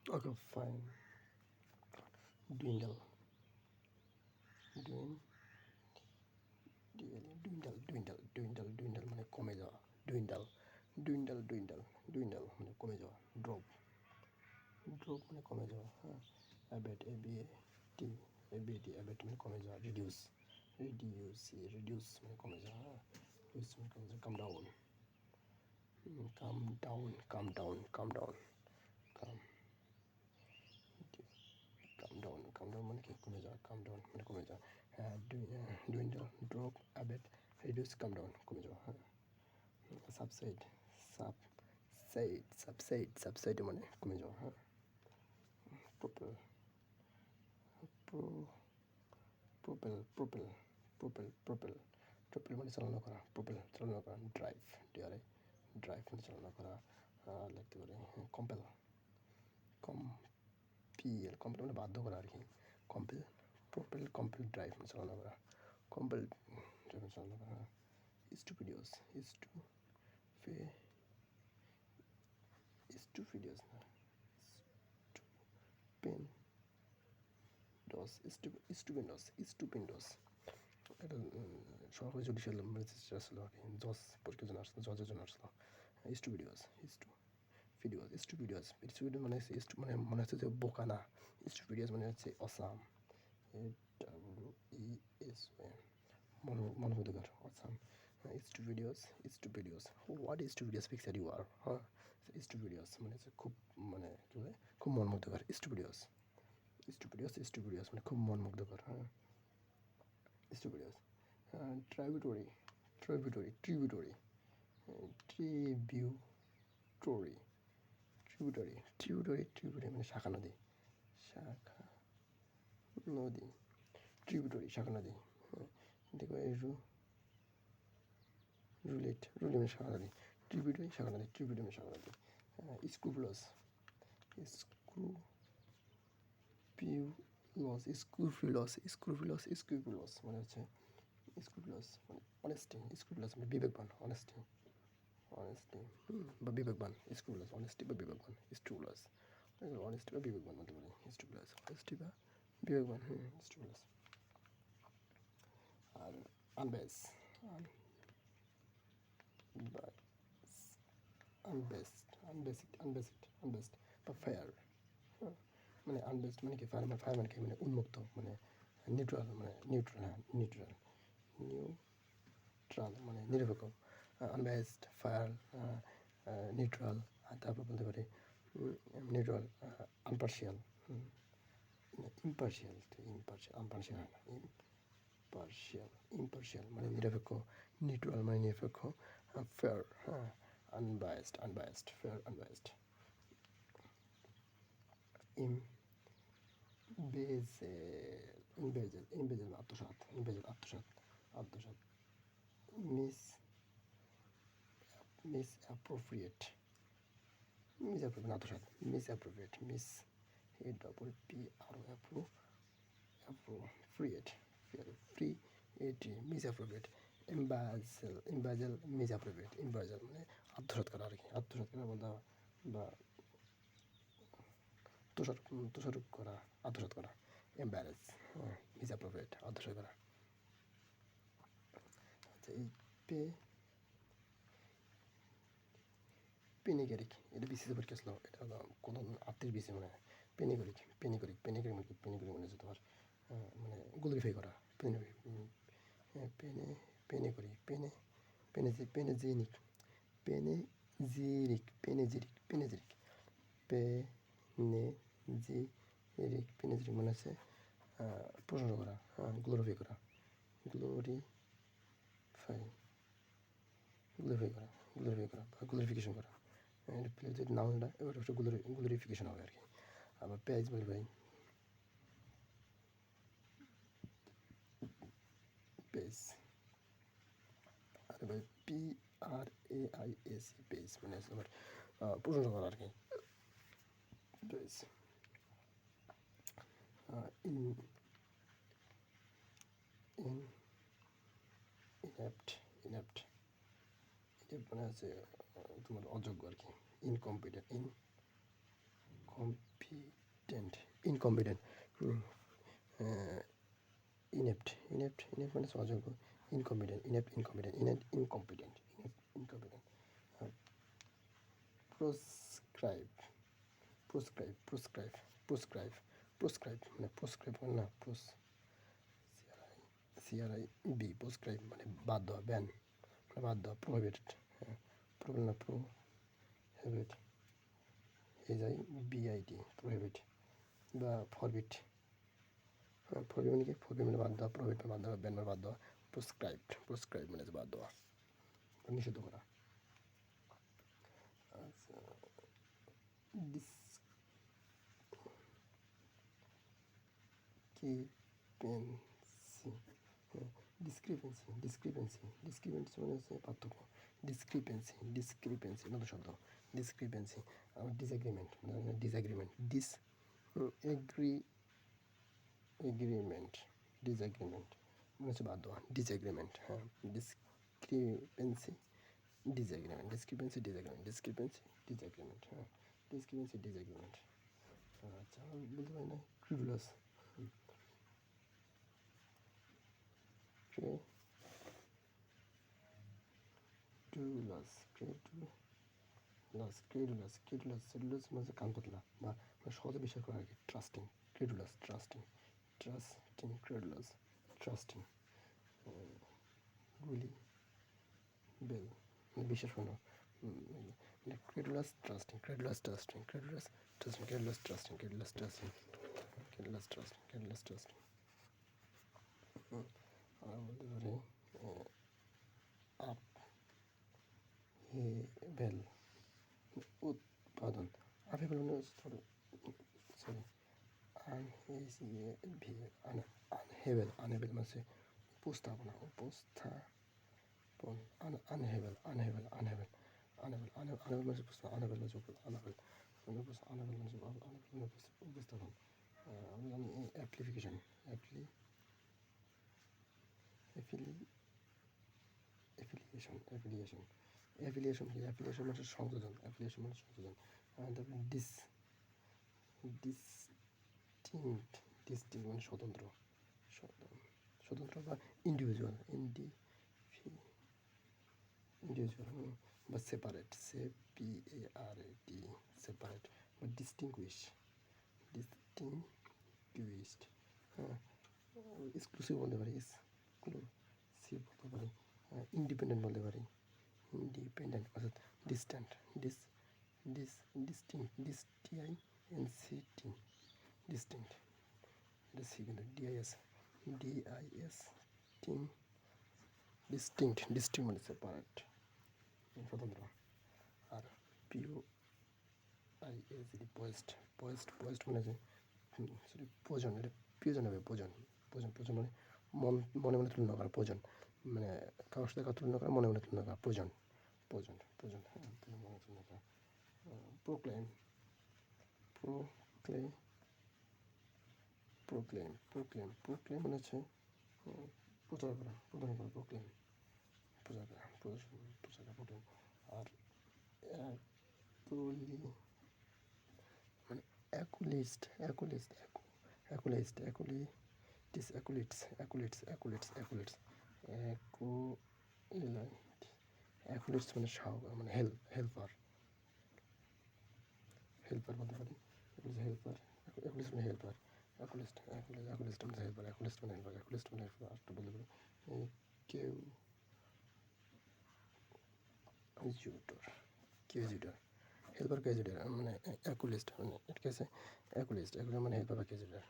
Okay, fine. Dwindle. Dwindle মানে কমে যাওয়া। Dwindle মানে কমে যাওয়া। Drop মানে কমে যাওয়া। হ্যাঁ, abate, abate মানে কমে যাওয়া। Reduce মানে কমে যাওয়া। হ্যাঁ, reduce মানে কমে যাওয়া। Come down, calm down. Calm Calm down মানে কি কমে যাওয়া। Calm down মানে কমে যাওয়া। হ্যাঁ, dwindle, drop, abate, reduce, calm down কমে যাওয়া। হ্যাঁ, subside মানে কমে যাওয়া। হ্যাঁ, propel, pro propel propel propel propel propel মানে চালনা করা। propel চালনা করা। drive মানে চালনা করা। লিখতে পারি compel, compel মানে বাধ্য করা আর কি। compel drive মানে চালনা করা। compel drive মানে চালনা করা। stupidious stupidious না stupendous এটা সরকারি জুডিশিয়াল ম্যাজিস্ট্রেট আসলো আর কি। জজ পরীক্ষার জন্য আসলো, জজের জন্য আসলো। স্টুপিডিয়াস স্টুপিডিয়াস মানে মানে মনে হচ্ছে যে বোকা না। স্টুপিডিয়াস মানে হচ্ছে অসাম। AWES মনোমুগ্ধকর awesome. Stupendous what stupendous picture you are. হ্যাঁ, স্টুপিডিয়াস মানে হচ্ছে খুব, মানে কী বলে, খুব মনমুগ্ধকর। স্টুপিডিয়াস মানে খুব মনমুগ্ধকর। হ্যাঁ, স্টুপিডিয়াস। ট্রাইবিউটরি ট্রিবিউটরি ট্রিবিউটরি ট্রিবিউটরি মানে শাখা নদী। শাখা নদী ট্রিবিউটরি শাখা নদী। দেখো এই রুলি মানে শাখা নদী। ট্রিবিউটরি শাখা নদী। মানে শাখা নদী। স্ক্রুপুলাস স্ক্রুপুলাস মানে হচ্ছে স্ক্রুপুলাস মানে মানে বিবেকবান। অনেস্টি বা বিবেকবান। অনেস্টি বা বিবেকবান। অনেস্টি বা বিবেকবান বলতে পারি। অনেস্টি বা বিবেকবান। আর আনবেস আনবেস্ট বা ফায়ার। মানে আনবেস্ট মানে কি, ফায়ার মানে কি, মানে উন্মুক্ত, মানে নিউট্রাল মানে নিরপেক্ষ। আনবেস্ট, ফায়ার, নিউট্রাল। তারপর বলতে পারি নিউট্রাল, আনপার্শিয়াল, ইম্পার্শিয়াল মানে নিরপেক্ষ। নিউট্রাল মানে নিরপেক্ষ। ফেয়ার, হ্যাঁ, ফেয়ার, আনবায়াসড। ইমবেজেল আত্মসাৎ। আত্মসাৎ। মিস মিসঅ্যাপ্রোপ্রিয়েট আত্মসাৎ। Miss appropriate মিসঅ্যাপ্রোপ্রিয়েট। মিসঅ্যাপ্রোপ্রিয়েট মানে আত্মসাৎ করা আর কি। আত্মসাৎ করা বা তোষারোপ করা, আত্মসাৎ করা। এম্বারেজ, মিসঅ্যাপ্রোপ্রিয়েট আত্মসাৎ করা। আচ্ছা, এই পেনিগেরিক এটা বিসিএস পরীক্ষা আসলো। এটা হলো কোনো আত্মীয় বিসি মানে পেনিগরিক মানে হচ্ছে তোমার মানে গ্লোরিফাই করা। পেনেজেনিক মানে হচ্ছে প্রশংসা করা। গ্লোরিফাই করা। গ্লোরিফাই বা গ্লোরিফিকেশন করা। যে নাউনটা এবার হচ্ছে গ্লোরিফিকেশন হবে আর কি। আবার পেঁয়াজ বলি ভাই, পেজ। আর ভাই PRAIS পেজ মানে আবার প্রশংসা করা আর কি। পেজ। ইন ইন ইনঅ্যাপ্ট ইনঅ্যাপ্ট মানে হচ্ছে তোমার অযোগ্য আর কি। ইনকম্পিটেন্ট ইনকম্পিটেন্ট, ইনেপ্ট মানে অযোগ্য, ইনকম্পিটেন্ট, ইনকম্পিটেন্ট, প্रोসক্রাইব, মানে প্रोসক্রাইব না, CRIB, প্रोসক্রাইব মানে বাধ্য, ব্যান মানে বাধ্য, প্রোহিবিটেড, হ্যাঁ, প্রোহিবিট না, প্রোহিবিট, এই যাই BIT, প্রোহিবিট বা ফরবিট, ফরবিট মানে কি, ফরবিট মানে বাধ্য, প্রোহিবিট মানে বাধ্য, ব্যান মানে বাধ্য, প্रोসক্রাইব মানে বাধ্য, নিষিদ্ধ করা। আচ্ছা, ডিসক্রিপেন্সি মানে হচ্ছে পার্থক্য, ডিসক্রিপেন্সি নতুন শব্দ, ডিসক্রিপেন্সি। আর ডিসএগ্রিমেন্ট ডিসএগ্রিমেন্ট মানে হচ্ছে বাধ্য, ডিসএগ্রিমেন্ট, হ্যাঁ, ডিসক্রিপেন্সি, ডিসএগ্রিমেন্ট, হ্যাঁ, ডিসএগ্রিমেন্ট। আচ্ছা, বলতে পারি না, ক্রিডুলাস, ক্রেডুলাস মানে কান পাতলা বা সহজে বিশ্বাস করা আর কি, ট্রাস্টিং, গুলি, বেল মানে বিশ্বাস করানো, ক্রেডুলাস ট্রাস্টিং, আর বলতে পারি আপ হেভেল, উৎপাদন, আপেল মানে সরি আনহেভেল মানে উপস্থাপন, আনহেভেল মানে উপস্থাপন। আমি জানি অ্যাপ্লিকেশন, অ্যাফিলিয়েশন মানে সংযোজন, তারপরে ডিস্টিংক্ট মানে স্বতন্ত্র বা ইন্ডিভিজুয়াল, বা সেপারেট, সেপারেট বা ডিস্টিংগুইশড, হ্যাঁ, এক্সক্লুসিভ বলতে পারি, ইন্ডিপেন্ডেন্ট বলতে পারি, অর্থাৎ ডিস্ট্যান্ট, ডিস্টিংক্ট, ডিস্টিংক্ট মানে সেপারেট, স্বতন্ত্র। আর পয়েস্ট মানে যে পোজন, এটা পিওজন হবে, পোজন মানে মনে তুলনা করা, পোজন মানে কারোর সাথে কারো তুলনা করা, মনে তুলনা করা, পোজন, হ্যাঁ, মনে তুলনা করা। প্রোক্লেম মানে হচ্ছে প্রচার করা, প্রোক্লেম, প্রচার করা। আর মানে অ্যাকুলিটস মানে মানে হেল্পার বলতে পারি, হেল্পার, আরেকটা বলতে পারি কেউজিটর, হেল্পার, কেউজিটর মানে অ্যাকুলিস্ট, মানে এর কাছে অ্যাকুলিস্ট মানে হেল্পার বা কেউজিটর।